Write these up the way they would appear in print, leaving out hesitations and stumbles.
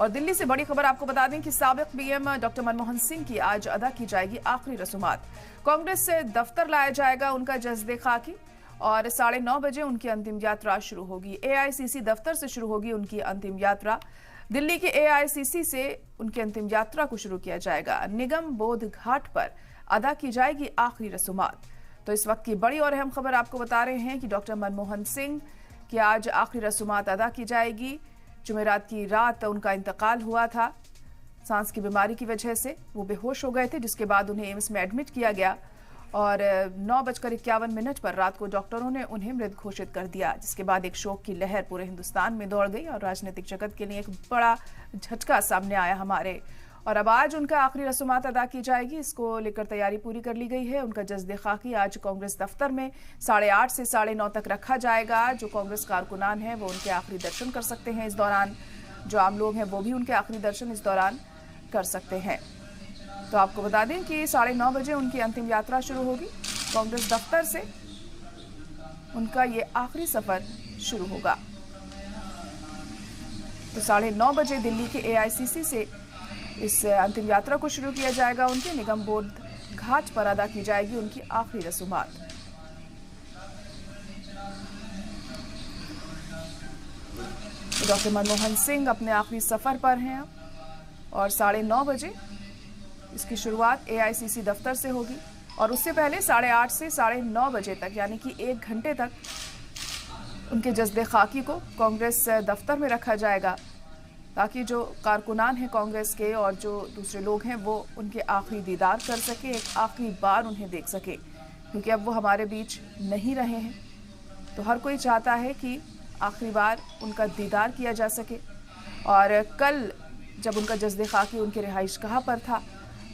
और दिल्ली से बड़ी खबर आपको बता दें कि साबिक पीएम डॉक्टर मनमोहन सिंह की आज अदा की जाएगी आखिरी रसूमात। कांग्रेस से दफ्तर लाया जाएगा उनका जज्दे खाकी और 9:30 बजे उनकी अंतिम यात्रा शुरू होगी। एआईसीसी दफ्तर से शुरू होगी उनकी अंतिम यात्रा। दिल्ली के एआईसीसी से उनकी अंतिम यात्रा को शुरू किया जाएगा। निगम बोध घाट पर अदा की जाएगी आखिरी रसूमात। तो इस वक्त की बड़ी और अहम खबर आपको बता रहे हैं कि डॉक्टर मनमोहन सिंह की आज आखिरी रसूमात अदा की जाएगी। जुमेरात की रात उनका इंतकाल हुआ था। सांस की बीमारी की वजह से वो बेहोश हो गए थे, जिसके बाद उन्हें एम्स में एडमिट किया गया और 9:51 पर रात को डॉक्टरों ने उन्हें मृत घोषित कर दिया, जिसके बाद एक शोक की लहर पूरे हिंदुस्तान में दौड़ गई और राजनीतिक जगत के लिए एक बड़ा झटका सामने आया हमारे। और अब आज उनका आखिरी रसूमात अदा की जाएगी। इसको लेकर तैयारी पूरी कर ली गई है। उनका जज्दे खाकी आज कांग्रेस दफ्तर में 8:30 से 9:30 तक रखा जाएगा। जो कांग्रेस कारकुनान हैं वो उनके आखिरी दर्शन कर सकते हैं। इस दौरान जो आम लोग हैं वो भी उनके आखिरी दर्शन इस दौरान कर सकते हैं। तो आपको बता दें कि 9:30 बजे उनकी अंतिम यात्रा शुरू होगी। कांग्रेस दफ्तर से उनका ये आखिरी सफर शुरू होगा। तो 9:30 बजे दिल्ली के एआईसीसी से इस अंतिम यात्रा को शुरू किया जाएगा। उनके निगम बोध घाट पर अदा की जाएगी उनकी आखिरी रसूमात। डॉक्टर मनमोहन सिंह अपने आखिरी सफर पर हैं और 9:30 बजे इसकी शुरुआत एआईसीसी दफ्तर से होगी और उससे पहले 8:30 से 9:30 बजे तक यानी कि 1 घंटे तक उनके जज्दे खाकी को कांग्रेस दफ्तर में रखा जाएगा, ताकि जो कारकुनान हैं कांग्रेस के और जो दूसरे लोग हैं वो उनके आखिरी दीदार कर सके, एक आखिरी बार उन्हें देख सके, क्योंकि अब वो हमारे बीच नहीं रहे हैं। तो हर कोई चाहता है कि आखिरी बार उनका दीदार किया जा सके। और कल जब उनका जज्दे खाकी उनके रिहाइशगाह पर था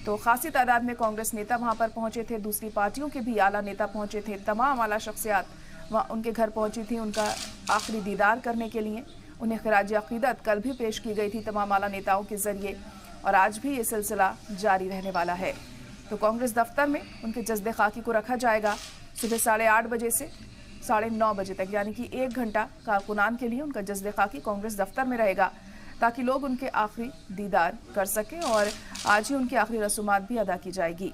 तो खासी तादाद में कांग्रेस नेता वहाँ पर पहुँचे थे, दूसरी पार्टियों के भी आला नेता पहुँचे थे, तमाम आला शख्सियात वहाँ उनके घर पहुँची थी उनका आखिरी दीदार करने के लिए। उन्हें खिराज अकीदत कल भी पेश की गई थी तमाम आला नेताओं के जरिए और आज भी ये सिलसिला जारी रहने वाला है। तो कांग्रेस दफ्तर में उनके जज्दे खाकी को रखा जाएगा सुबह 8:30 बजे से 9:30 बजे तक, यानी कि 1 घंटा कारकुनान के लिए उनका जज्दे खाकी कांग्रेस दफ्तर में रहेगा, ताकि लोग उनके आखिरी दीदार कर सकें। और आज ही उनकी आखिरी रसूमात भी अदा की जाएगी।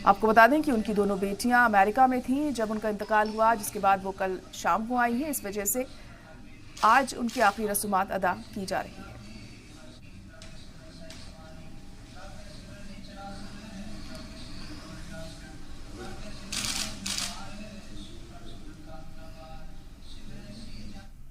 आपको बता दें कि उनकी दोनों बेटियां अमेरिका में थीं जब उनका इंतकाल हुआ, जिसके बाद वो कल शाम को आई हैं। इस वजह से आज उनकी आखिरी रसूमात अदा की जा रही है।